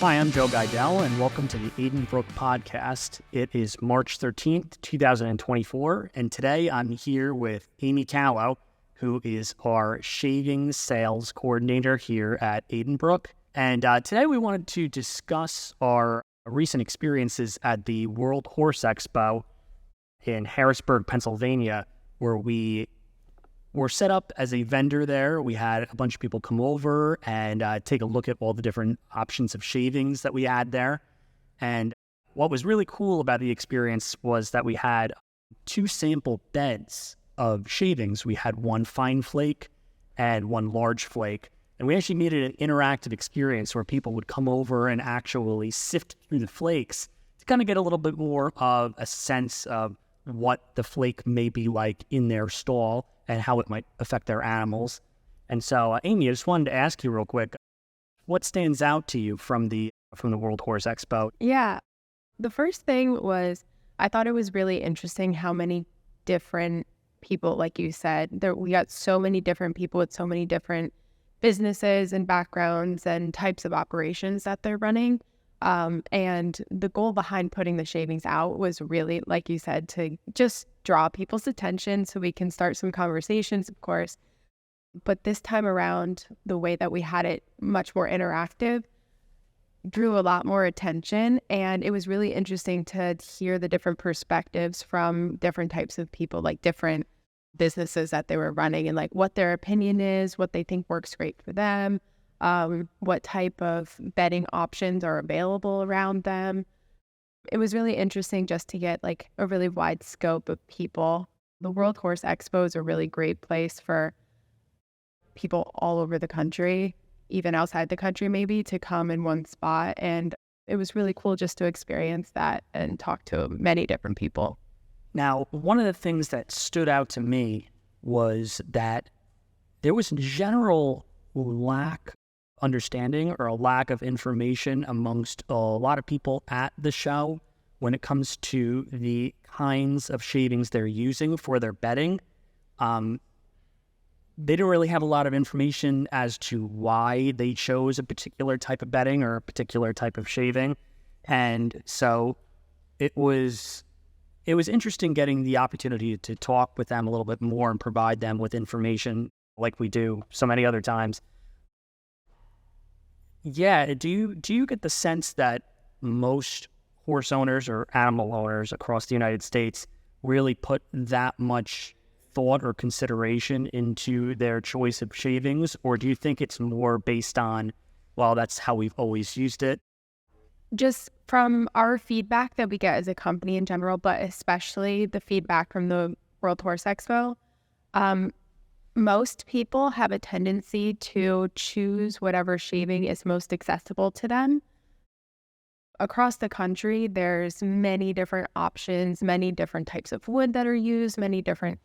Hi, I'm 𝗠𝗢𝗙𝗘, and welcome to the Aden Brook podcast. It is March 13th, 2024, and today I'm here with Ami Calo, who is our Shavings sales coordinator here at Aden Brook. And today we wanted to discuss our recent experiences at the World Horse Expo in Harrisburg, Pennsylvania, where we were set up as a vendor there. We had a bunch of people come over and take a look at all the different options of shavings that we had there. And what was really cool about the experience was that we had 2 sample beds of shavings. We had one fine flake and one large flake. And we actually made it an interactive experience where people would come over and actually sift through the flakes to kind of get a little bit more of a sense of what the flake may be like in their stall and how it might affect their animals. And so, Amy, I just wanted to ask you real quick, what stands out to you from the World Horse Expo? Yeah, the first thing was I thought it was really interesting how many different people, like you said, we got so many different people with so many different businesses and backgrounds and types of operations that they're running. And the goal behind putting the shavings out was really, like you said, to just draw people's attention so we can start some conversations, of course. But this time around, the way that we had it much more interactive drew a lot more attention. And it was really interesting to hear the different perspectives from different types of people, like different businesses that they were running and like what their opinion is, what they think works great for them. What type of bedding options are available around them. It was really interesting just to get like a really wide scope of people. The World Horse Expo is a really great place for people all over the country, even outside the country maybe, to come in one spot. And it was really cool just to experience that and talk to many different people. Now, one of the things that stood out to me was that there was a general lack understanding or a lack of information amongst a lot of people at the show when it comes to the kinds of shavings they're using for their bedding. They didn't really have a lot of information as to why they chose a particular type of bedding or a particular type of shaving. And so it was interesting getting the opportunity to talk with them a little bit more and provide them with information like we do so many other times. Yeah, do you get the sense that most horse owners or animal owners across the United States really put that much thought or consideration into their choice of shavings? Or do you think it's more based on, well, that's how we've always used it? Just from our feedback that we get as a company in general, but especially the feedback from the World Horse Expo, most people have a tendency to choose whatever shaving is most accessible to them. Across the country, there's many different options, many different types of wood that are used, many different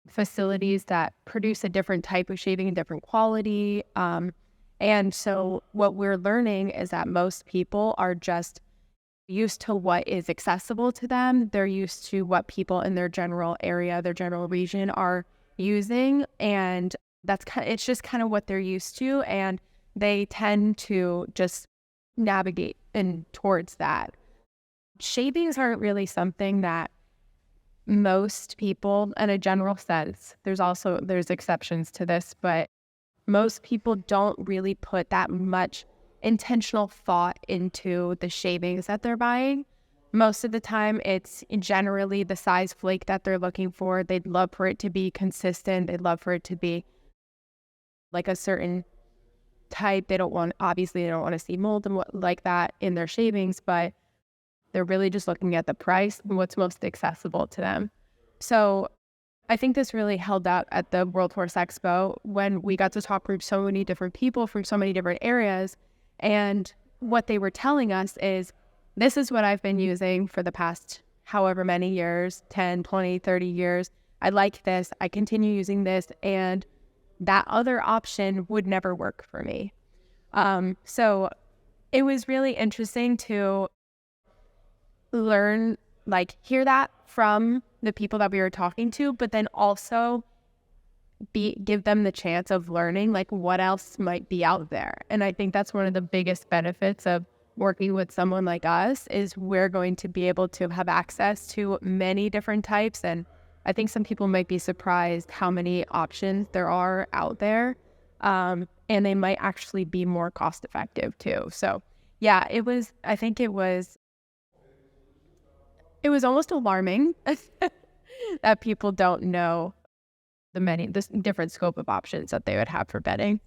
facilities that produce a different type of shaving, a different quality. And so what we're learning is that most people are just used to what is accessible to them. They're used to what people in their general area, their general region are using, and it's just kind of what they're used to, and they tend to just navigate towards that. Shavings aren't really something that most people, in a general sense, there's exceptions to this, but most people don't really put that much intentional thought into the shavings that they're buying. Most of the time, it's generally the size flake that they're looking for. They'd love for it to be consistent. They'd love for it to be like a certain type. They don't want to see mold and like that in their shavings, but they're really just looking at the price and what's most accessible to them. So I think this really held out at the World Horse Expo when we got to talk with so many different people from so many different areas. And what they were telling us is, this is what I've been using for the past however many years, 10, 20, 30 years. I like this. I continue using this. And that other option would never work for me. So it was really interesting to learn, hear that from the people that we were talking to, but then also give them the chance of learning what else might be out there. And I think that's one of the biggest benefits of working with someone like us is we're going to be able to have access to many different types. And I think some people might be surprised how many options there are out there. And they might actually be more cost effective too. So yeah, I think it was almost alarming that people don't know the different scope of options that they would have for bedding.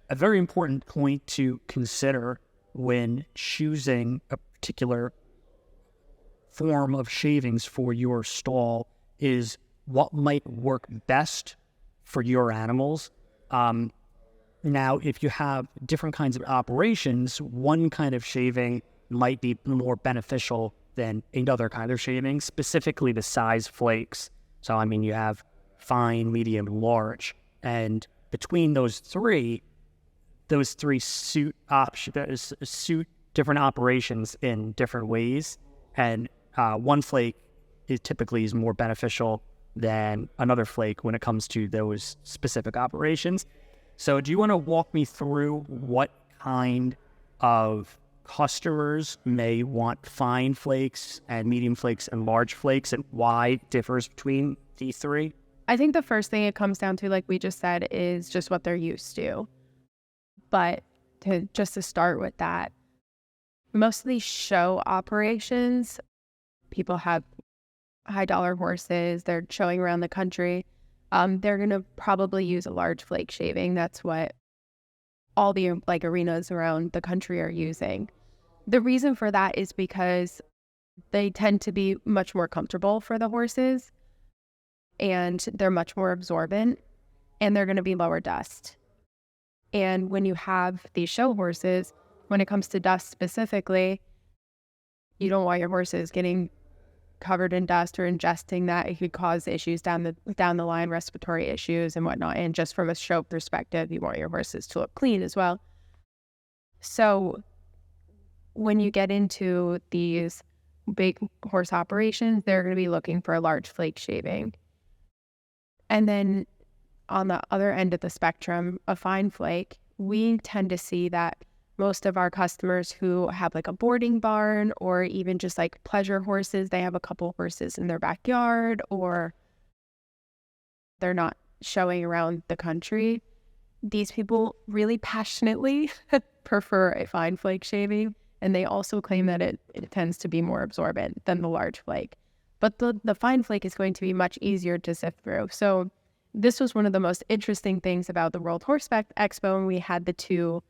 A very important point to consider when choosing a particular form of shavings for your stall is what might work best for your animals. Now, if you have different kinds of operations, one kind of shaving might be more beneficial than another kind of shaving, specifically the size flakes. So, I mean, you have fine, medium, large, and between those three suit different operations in different ways, and one flake is typically more beneficial than another flake when it comes to those specific operations. So do you want to walk me through what kind of customers may want fine flakes and medium flakes and large flakes, and why it differs between the three? I think the first thing it comes down to, like we just said, is just what they're used to. But to start with that, most of these show operations, people have high dollar horses, they're showing around the country. They're going to probably use a large flake shaving. That's what all the arenas around the country are using. The reason for that is because they tend to be much more comfortable for the horses, and they're much more absorbent, and they're going to be lower dust. And when you have these show horses, when it comes to dust specifically, you don't want your horses getting covered in dust or ingesting that. It could cause issues down the line, respiratory issues and whatnot. And just from a show perspective, you want your horses to look clean as well. So when you get into these big horse operations, they're going to be looking for a large flake shaving. And then on the other end of the spectrum, a fine flake, we tend to see that most of our customers who have like a boarding barn or even just like pleasure horses, they have a couple horses in their backyard, or they're not showing around the country. These people really passionately prefer a fine flake shaving, and they also claim that it tends to be more absorbent than the large flake. But the fine flake is going to be much easier to sift through. So this was one of the most interesting things about the World Horse Expo, and we had the two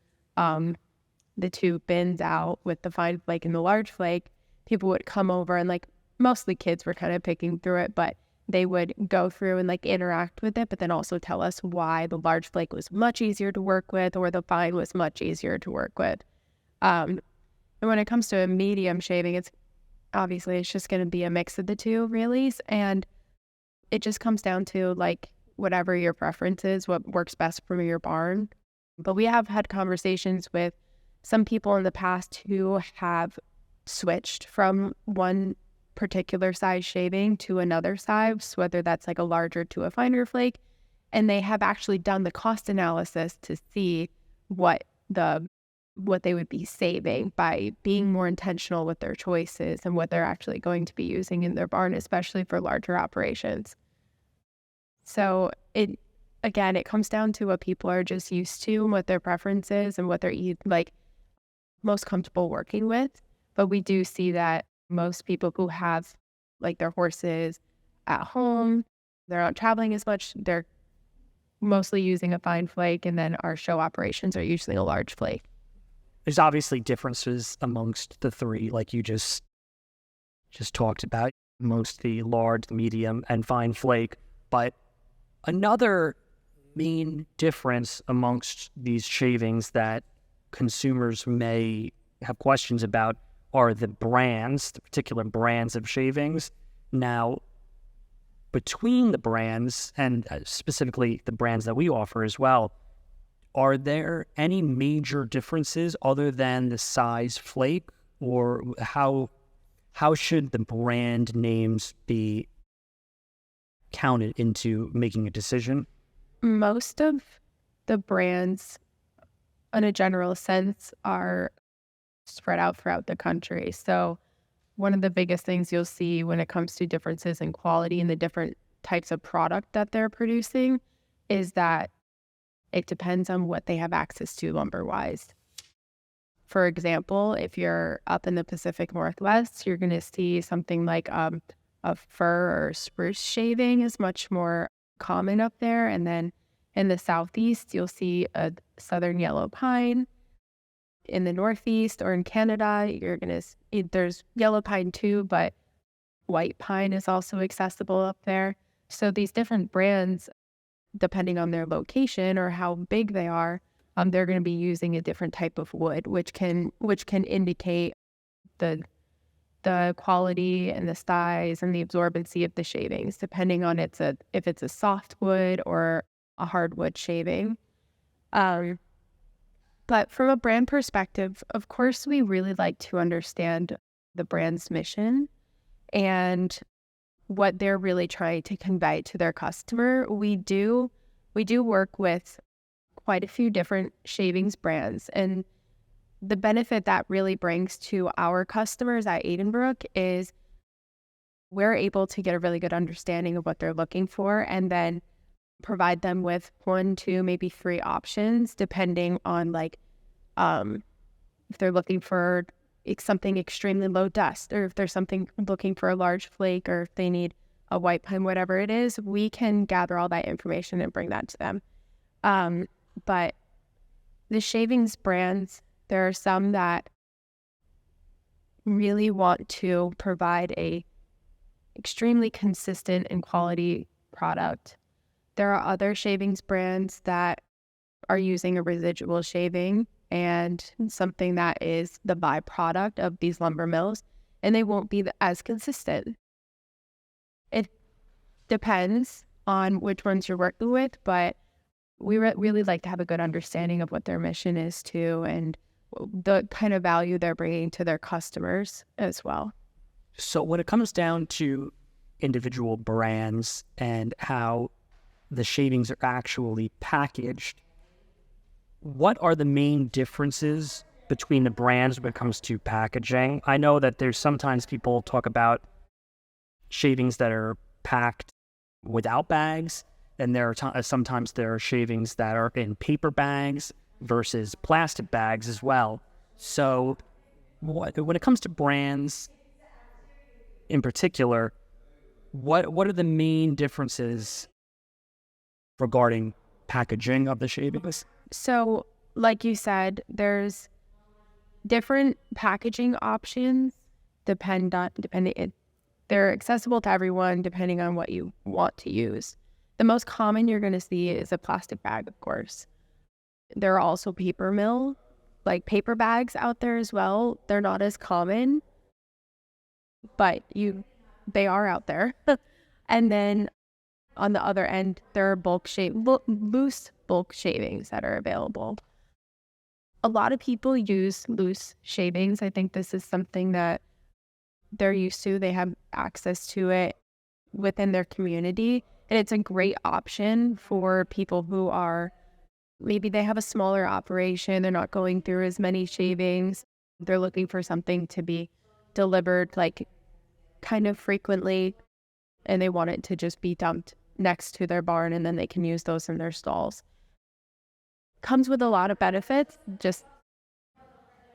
bins out with the fine flake and the large flake. People would come over, and like mostly kids were kind of picking through it, but they would go through and like interact with it, but then also tell us why the large flake was much easier to work with or the fine was much easier to work with. And when it comes to a medium shaving, it's just going to be a mix of the two, really. And it just comes down to like whatever your preference is, what works best for your barn. But we have had conversations with some people in the past who have switched from one particular size shaving to another size, whether that's like a larger to a finer flake, and they have actually done the cost analysis to see what they would be saving by being more intentional with their choices and what they're actually going to be using in their barn, especially for larger operations. So it comes down to what people are just used to and what their preference is and what they're most comfortable working with. But we do see that most people who have like their horses at home, they're not traveling as much, they're mostly using a fine flake, and then our show operations are usually a large flake. There's obviously differences amongst the three, like you just talked about, most the large, medium, and fine flake. But another main difference amongst these shavings that consumers may have questions about are the particular brands of shavings. Now, between the brands, and specifically the brands that we offer as well, are there any major differences other than the size flake, or how should the brand names be counted into making a decision? Most of the brands, in a general sense, are spread out throughout the country. So one of the biggest things you'll see when it comes to differences in quality and the different types of product that they're producing is that it depends on what they have access to lumber-wise. For example, if you're up in the Pacific Northwest, you're going to see something like a fir or spruce shaving is much more common up there. And then in the Southeast, you'll see a southern yellow pine. In the Northeast or in Canada, you're going to, there's yellow pine too, but white pine is also accessible up there. So these different brands, depending on their location or how big they are, they're going to be using a different type of wood, which can indicate the quality and the size and the absorbency of the shavings, depending on if it's a soft wood or a hardwood shaving. But from a brand perspective, of course, we really like to understand the brand's mission and what they're really trying to convey to their customer. We do work with quite a few different shavings brands, and the benefit that really brings to our customers at Aden Brook is we're able to get a really good understanding of what they're looking for and then provide them with 1, 2, maybe 3 options, depending on if they're looking for something extremely low dust, or if there's something looking for a large flake, or if they need a white pine, whatever it is, we can gather all that information and bring that to them. But the shavings brands, there are some that really want to provide a extremely consistent and quality product. There are other shavings brands that are using a residual shaving and something that is the byproduct of these lumber mills, and they won't be as consistent. It depends on which ones you're working with, but we really like to have a good understanding of what their mission is too, and the kind of value they're bringing to their customers as well. So when it comes down to individual brands and how the shavings are actually packaged, what are the main differences between the brands when it comes to packaging? I know that there's sometimes people talk about shavings that are packed without bags, and sometimes there are shavings that are in paper bags versus plastic bags as well. So when it comes to brands in particular, what are the main differences regarding packaging of the shavings? So, like you said, there's different packaging options depending. They're accessible to everyone depending on what you want to use. The most common you're going to see is a plastic bag, of course. There are also paper paper bags out there as well. They're not as common, but they are out there. And then on the other end, there are loose bulk shavings that are available. A lot of people use loose shavings. I think this is something that they're used to. They have access to it within their community. And it's a great option for people who are, maybe they have a smaller operation. They're not going through as many shavings. They're looking for something to be delivered kind of frequently, and they want it to just be dumped next to their barn, and then they can use those in their stalls. Comes with a lot of benefits, just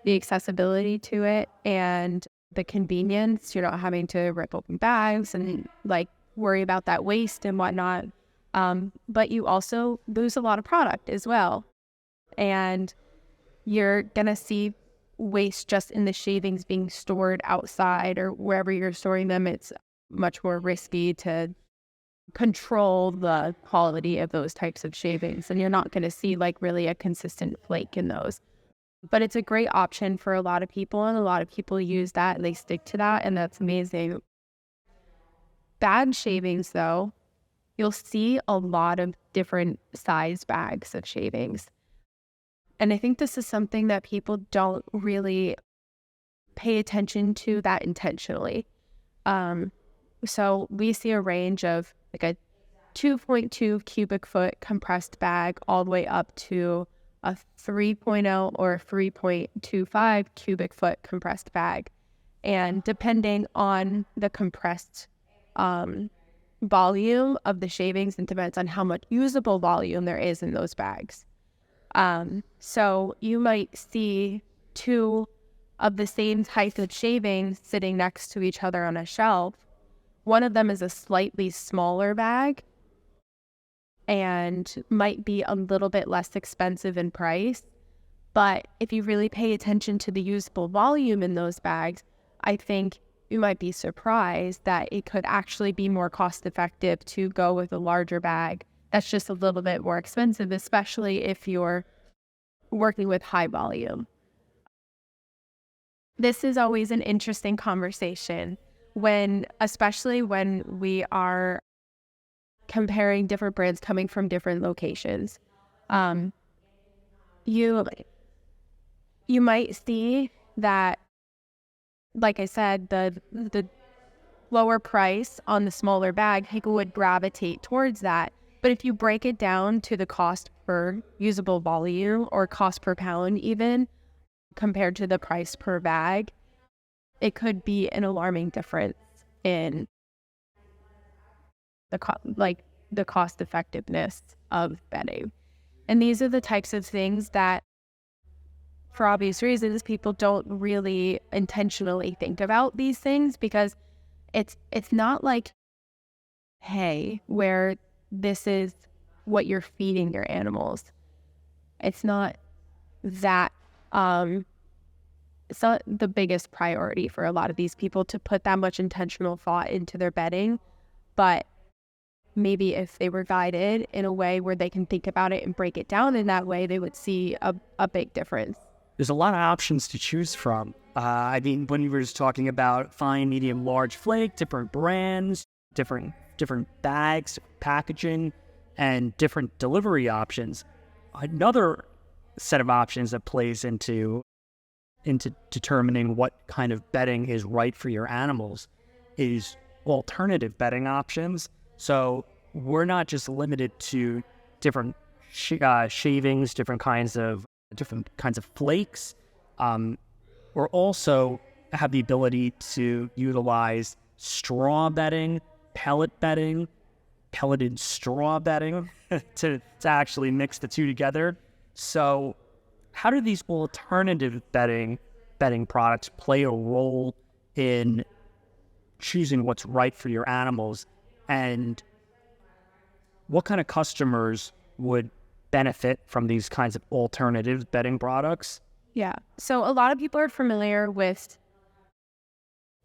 the accessibility to it and the convenience. You're not having to rip open bags and worry about that waste and whatnot. But you also lose a lot of product as well. And you're going to see waste just in the shavings being stored outside or wherever you're storing them. It's much more risky to control the quality of those types of shavings, and you're not going to see really a consistent flake in those. But it's a great option for a lot of people, and a lot of people use that and they stick to that, and that's amazing. Bag shavings, though, you'll see a lot of different size bags of shavings. And I think this is something that people don't really pay attention to that intentionally. So we see a range of a 2.2 cubic foot compressed bag all the way up to a 3.0 or 3.25 cubic foot compressed bag. And depending on the compressed volume of the shavings, it depends on how much usable volume there is in those bags. So you might see two of the same type of shavings sitting next to each other on a shelf. One of them is a slightly smaller bag and might be a little bit less expensive in price. But if you really pay attention to the usable volume in those bags, I think you might be surprised that it could actually be more cost effective to go with a larger bag that's just a little bit more expensive, especially if you're working with high volume. This is always an interesting conversation especially when we are comparing different brands coming from different locations. You might see that, like I said, the lower price on the smaller bag, people would gravitate towards that. But if you break it down to the cost per usable volume or cost per pound even, compared to the price per bag, it could be an alarming difference in the cost effectiveness of bedding. And these are the types of things that, for obvious reasons, people don't really intentionally think about these things, because it's not like hay where this is what you're feeding your animals. It's not that it's not the biggest priority for a lot of these people to put that much intentional thought into their bedding. But maybe if they were guided in a way where they can think about it and break it down in that way, they would see a big difference. There's a lot of options to choose from. I mean, when you were just talking about fine, medium, large flake, different brands, different bags, packaging, and different delivery options. Another set of options that plays into determining what kind of bedding is right for your animals is alternative bedding options. So we're not just limited to different shavings, different kinds of flakes. We're also have the ability to utilize straw bedding, pelleted straw bedding to actually mix the two together. So how do these alternative bedding products play a role in choosing what's right for your animals, and what kind of customers would benefit from these kinds of alternative bedding products? Yeah. So a lot of people are familiar with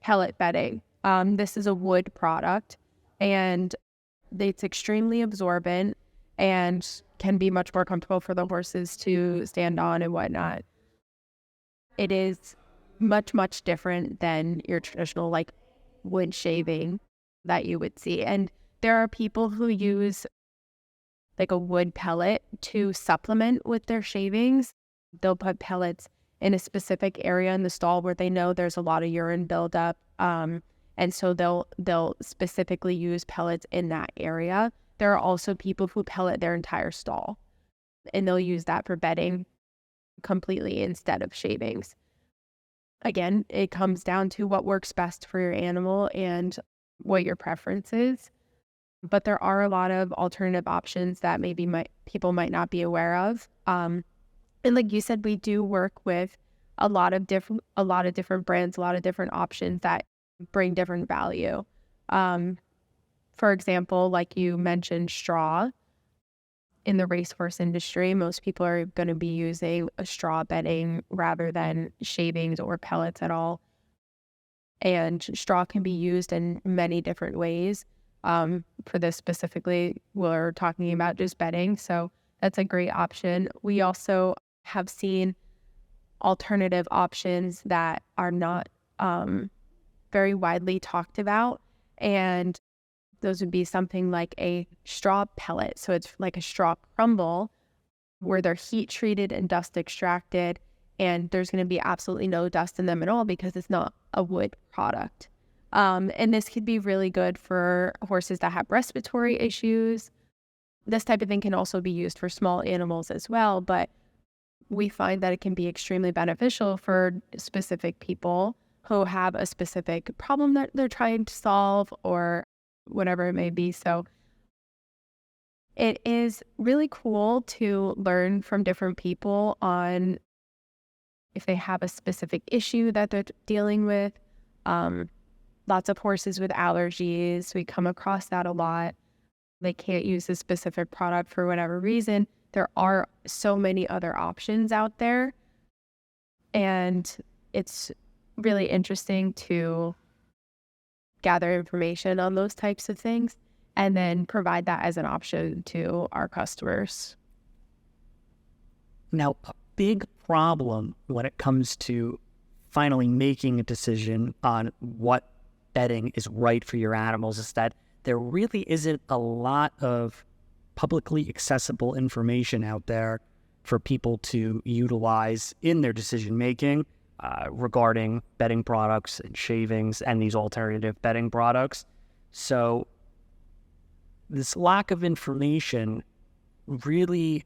pellet bedding. This is a wood product, and it's extremely absorbent and can be much more comfortable for the horses to stand on and whatnot. It is much, much different than your traditional wood shaving that you would see. And there are people who use a wood pellet to supplement with their shavings. They'll put pellets in a specific area in the stall where they know there's a lot of urine buildup. And so they'll specifically use pellets in that area. There are also people who pellet their entire stall, and they'll use that for bedding completely instead of shavings. Again, it comes down to what works best for your animal and what your preference is. But there are a lot of alternative options that maybe people might not be aware of. And like you said, we do work with a lot of different brands, a lot of different options that bring different value. For example, like you mentioned, straw. In the racehorse industry, most people are going to be using a straw bedding rather than shavings or pellets at all. And straw can be used in many different ways. For this specifically, we're talking about just bedding, so that's a great option. We also have seen alternative options that are not very widely talked about, and those would be something like a straw pellet. So it's like a straw crumble where they're heat treated and dust extracted, and there's going to be absolutely no dust in them at all because it's not a wood product. And this could be really good for horses that have respiratory issues. This type of thing can also be used for small animals as well, but we find that it can be extremely beneficial for specific people who have a specific problem that they're trying to solve or whatever it may be. So it is really cool to learn from different people on if they have a specific issue that they're dealing with. Lots of horses with allergies, we come across that a lot. They can't use a specific product for whatever reason. There are so many other options out there. And it's really interesting to gather information on those types of things and then provide that as an option to our customers. Now, a big problem when it comes to finally making a decision on what bedding is right for your animals is that there really isn't a lot of publicly accessible information out there for people to utilize in their decision-making regarding bedding products and shavings and these alternative bedding products. So this lack of information really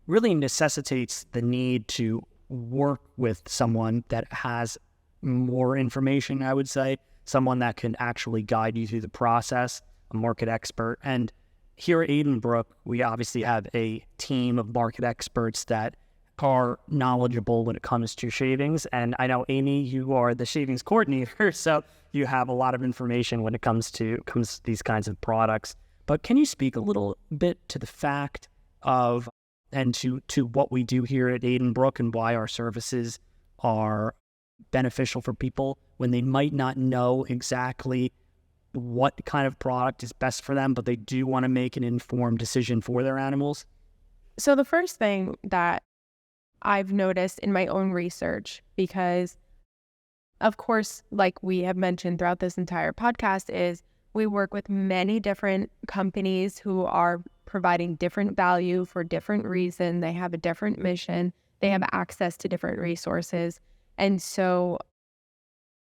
necessitates the need to work with someone that has more information, I would say, someone that can actually guide you through the process, a market expert. And here at Aden Brook, we obviously have a team of market experts that are knowledgeable when it comes to shavings. And I know, Amy, you are the shavings coordinator, so you have a lot of information when it comes to these kinds of products. But can you speak a little bit to the fact of, and to what we do here at Aden Brook and why our services are beneficial for people when they might not know exactly what kind of product is best for them, but they do want to make an informed decision for their animals? So the first thing that I've noticed in my own research, because of course, like we have mentioned throughout this entire podcast, is we work with many different companies who are providing different value for different reasons. They have a different mission. They have access to different resources. And so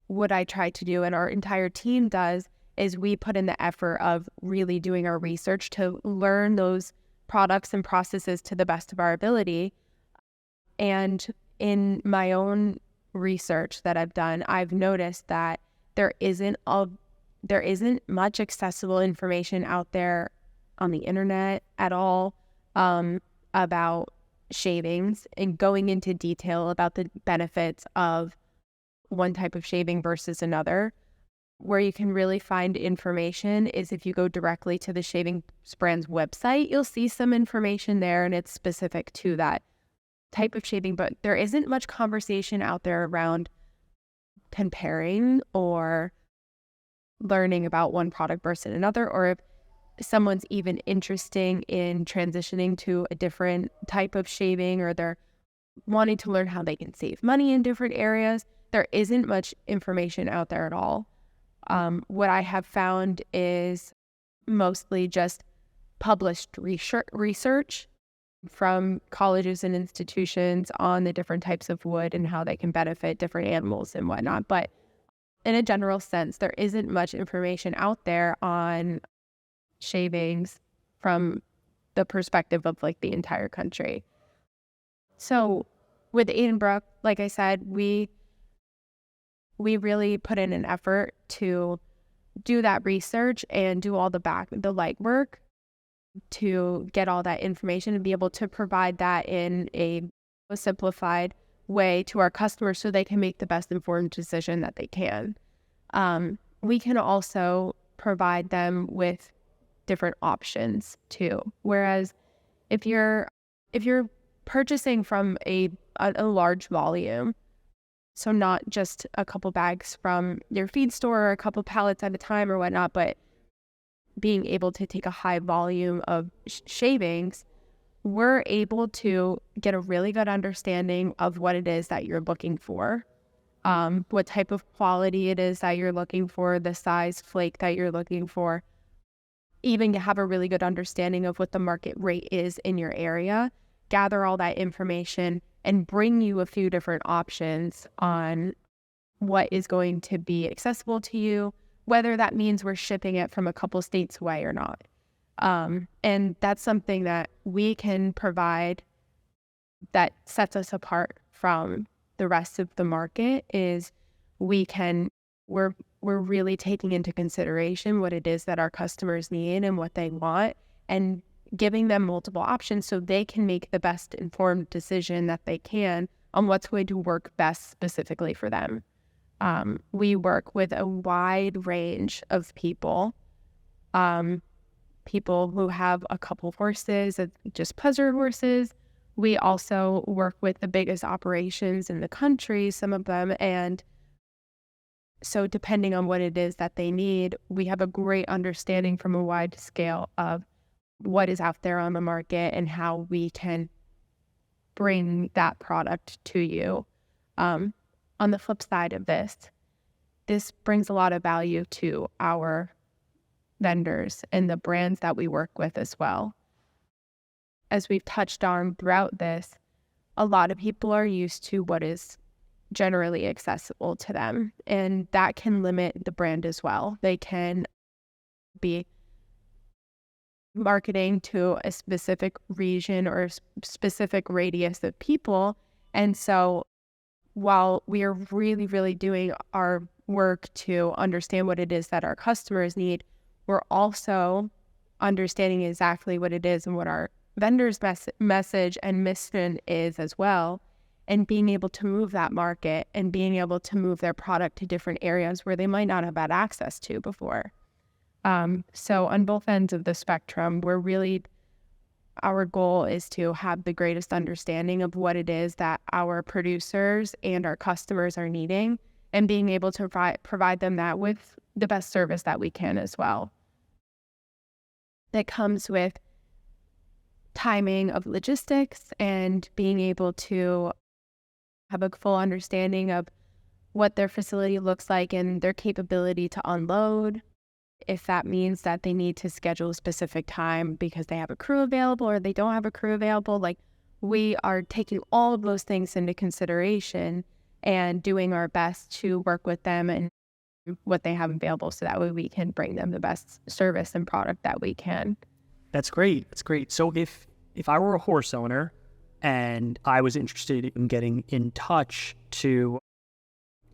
what I try to do and our entire team does is we put in the effort of really doing our research to learn those products and processes to the best of our ability. And in my own research that I've done, I've noticed that there isn't much accessible information out there on the internet at all about shavings and going into detail about the benefits of one type of shaving versus another. Where you can really find information is if you go directly to the Shavings brand's website. You'll see some information there and it's specific to that type of shaving, but there isn't much conversation out there around comparing or learning about one product versus another, or if someone's even interested in transitioning to a different type of shaving, or they're wanting to learn how they can save money in different areas. There isn't much information out there at all. What I have found is mostly just published research from colleges and institutions on the different types of wood and how they can benefit different animals and whatnot. But in a general sense, there isn't much information out there on shavings from the perspective of like the entire country. So with Aden Brook, like I said, we really put in an effort to do that research and do all the legwork to get all that information and be able to provide that in a simplified way to our customers so they can make the best informed decision that they can. We can also provide them with different options too. Whereas if you're purchasing from a large volume, so not just a couple bags from your feed store or a couple pallets at a time or whatnot, but being able to take a high volume of shavings, we're able to get a really good understanding of what it is that you're looking for, what type of quality it is that you're looking for, the size flake that you're looking for, even have a really good understanding of what the market rate is in your area, gather all that information, and bring you a few different options on what is going to be accessible to you, whether that means we're shipping it from a couple states away or not. And that's something that we can provide that sets us apart from the rest of the market is we're really taking into consideration what it is that our customers need and what they want, and giving them multiple options so they can make the best informed decision that they can on what's going to work best specifically for them. We work with a wide range of people, people who have a couple horses, just pleasure horses. We also work with the biggest operations in the country, some of them, and so depending on what it is that they need, we have a great understanding from a wide scale of what is out there on the market and how we can bring that product to you. On the flip side of this brings a lot of value to our vendors and the brands that we work with as well. As we've touched on throughout this, a lot of people are used to what is generally accessible to them, and that can limit the brand as well. They can be marketing to a specific region or a specific radius of people, and so while we are really, really doing our work to understand what it is that our customers need, we're also understanding exactly what it is and what our vendors' message and mission is as well, and being able to move that market and being able to move their product to different areas where they might not have had access to before. So on both ends of the spectrum, our goal is to have the greatest understanding of what it is that our producers and our customers are needing, and being able to provide them that with the best service that we can as well. That comes with timing of logistics and being able to have a full understanding of what their facility looks like and their capability to unload. If that means that they need to schedule a specific time because they have a crew available or they don't have a crew available, we are taking all of those things into consideration and doing our best to work with them and what they have available so that way we can bring them the best service and product that we can. That's great. That's great. So if I were a horse owner and I was interested in getting in touch to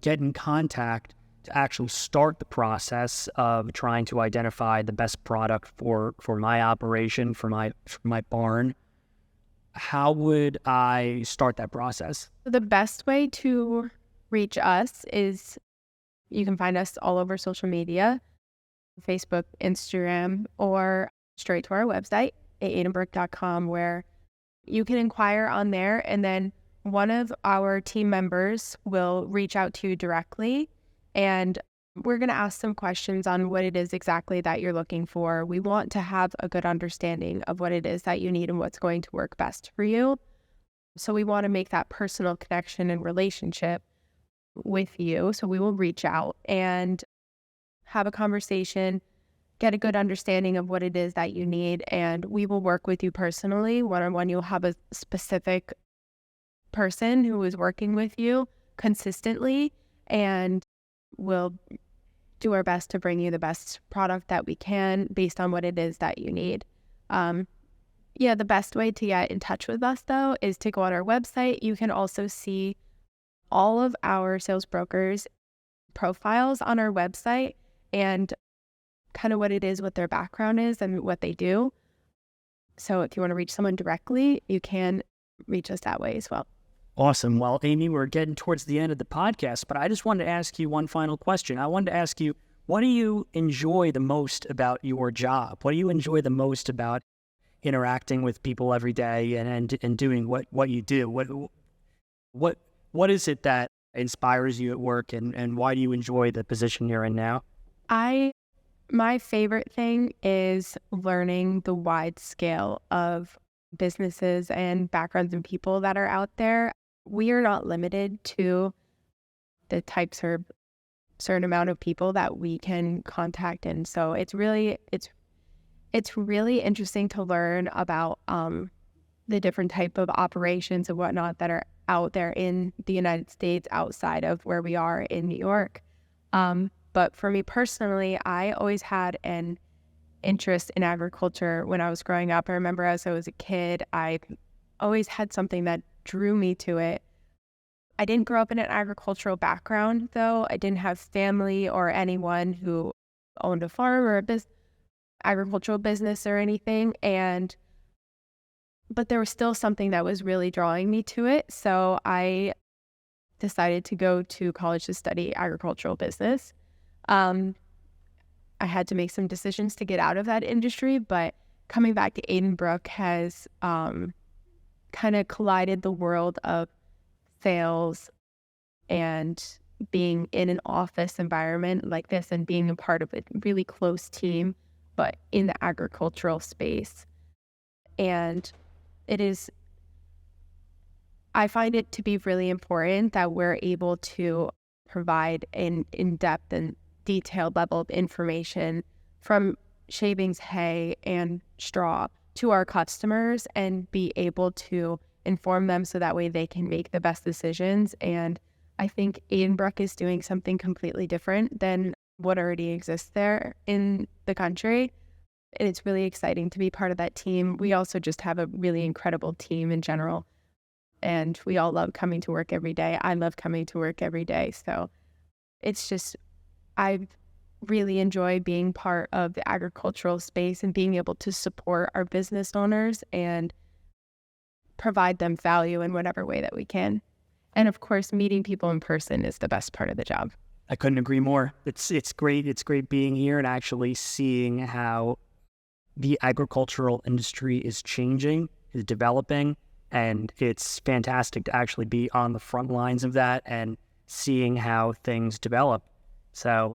get in contact to actually start the process of trying to identify the best product for my operation, for my barn, how would I start that process? The best way to reach us is you can find us all over social media, Facebook, Instagram, or straight to our website at 𝗠𝗢𝗙𝗏𝗏𝗏, where you can inquire on there, and then one of our team members will reach out to you directly, and we're going to ask some questions on what it is exactly that you're looking for. We want to have a good understanding of what it is that you need and what's going to work best for you. So we want to make that personal connection and relationship with you. So we will reach out and have a conversation, get a good understanding of what it is that you need, and we will work with you personally. One-on-one, you'll have a specific person who is working with you consistently, and we'll do our best to bring you the best product that we can based on what it is that you need. The best way to get in touch with us, though, is to go on our website. You can also see all of our sales brokers' profiles on our website and kind of what it is, what their background is, and what they do. So if you want to reach someone directly, you can reach us that way as well. Awesome. Well, Amy, we're getting towards the end of the podcast, but I just wanted to ask you one final question. I wanted to ask you, what do you enjoy the most about your job? What do you enjoy the most about interacting with people every day and doing what you do? What is it that inspires you at work, and why do you enjoy the position you're in now? My favorite thing is learning the wide scale of businesses and backgrounds and people that are out there. We are not limited to the types or certain amount of people that we can contact. And so it's really interesting to learn about the different type of operations and whatnot that are out there in the United States outside of where we are in New York. But for me personally, I always had an interest in agriculture when I was growing up. I remember as I was a kid, I always had something that drew me to it. I didn't grow up in an agricultural background, though. I didn't have family or anyone who owned a farm or a agricultural business or anything. But there was still something that was really drawing me to it. So I decided to go to college to study agricultural business. I had to make some decisions to get out of that industry, but coming back to Aden Brook has kind of collided the world of sales and being in an office environment like this and being a part of a really close team, but in the agricultural space. And I find it to be really important that we're able to provide an in-depth and detailed level of information from shavings, hay, and straw to our customers and be able to inform them so that way they can make the best decisions. And I think Aden Brook is doing something completely different than what already exists there in the country. And it's really exciting to be part of that team. We also just have a really incredible team in general. And we all love coming to work every day. I love coming to work every day. So it's just, I really enjoy being part of the agricultural space and being able to support our business owners and provide them value in whatever way that we can. And of course, meeting people in person is the best part of the job. I couldn't agree more. It's great. It's great being here and actually seeing how the agricultural industry is changing, is developing, and it's fantastic to actually be on the front lines of that and seeing how things develop. So,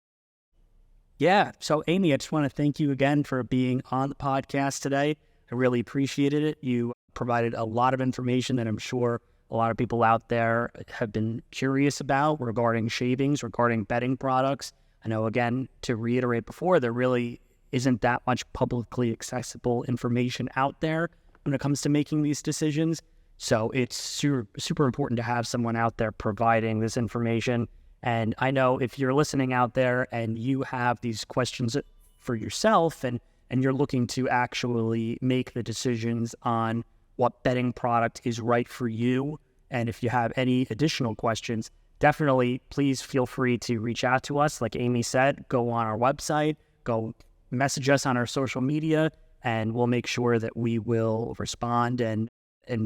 yeah. So, Amy, I just want to thank you again for being on the podcast today. I really appreciated it. You provided a lot of information that I'm sure a lot of people out there have been curious about regarding shavings, regarding bedding products. I know, again, to reiterate before, there really isn't that much publicly accessible information out there when it comes to making these decisions. So it's super important to have someone out there providing this information. And I know if you're listening out there and you have these questions for yourself and you're looking to actually make the decisions on what bedding product is right for you, and if you have any additional questions, definitely please feel free to reach out to us. Like Amy said, go on our website, go message us on our social media, and we'll make sure that we will respond and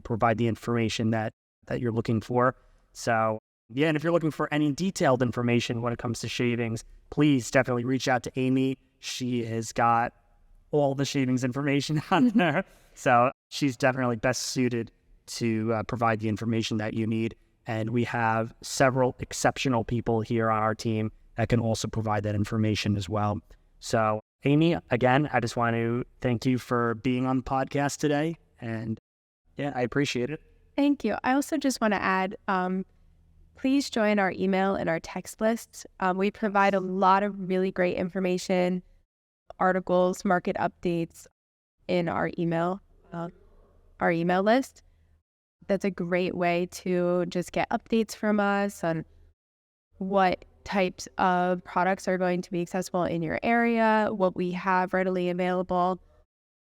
provide the information that you're looking for. So, yeah, and if you're looking for any detailed information when it comes to shavings, please definitely reach out to Amy. She has got all the shavings information on there. So she's definitely best suited to provide the information that you need. And we have several exceptional people here on our team that can also provide that information as well. So, Amy, again, I just want to thank you for being on the podcast today. And yeah, I appreciate it. Thank you. I also just want to add, please join our email and our text lists. We provide a lot of really great information, articles, market updates in our email list. That's a great way to just get updates from us on what types of products are going to be accessible in your area, what we have readily available.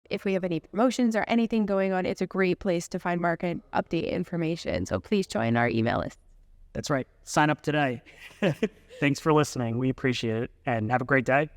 If we have any promotions or anything going on, it's a great place to find market update information. So please join our email list. That's right. Sign up today. Thanks for listening. We appreciate it. And have a great day.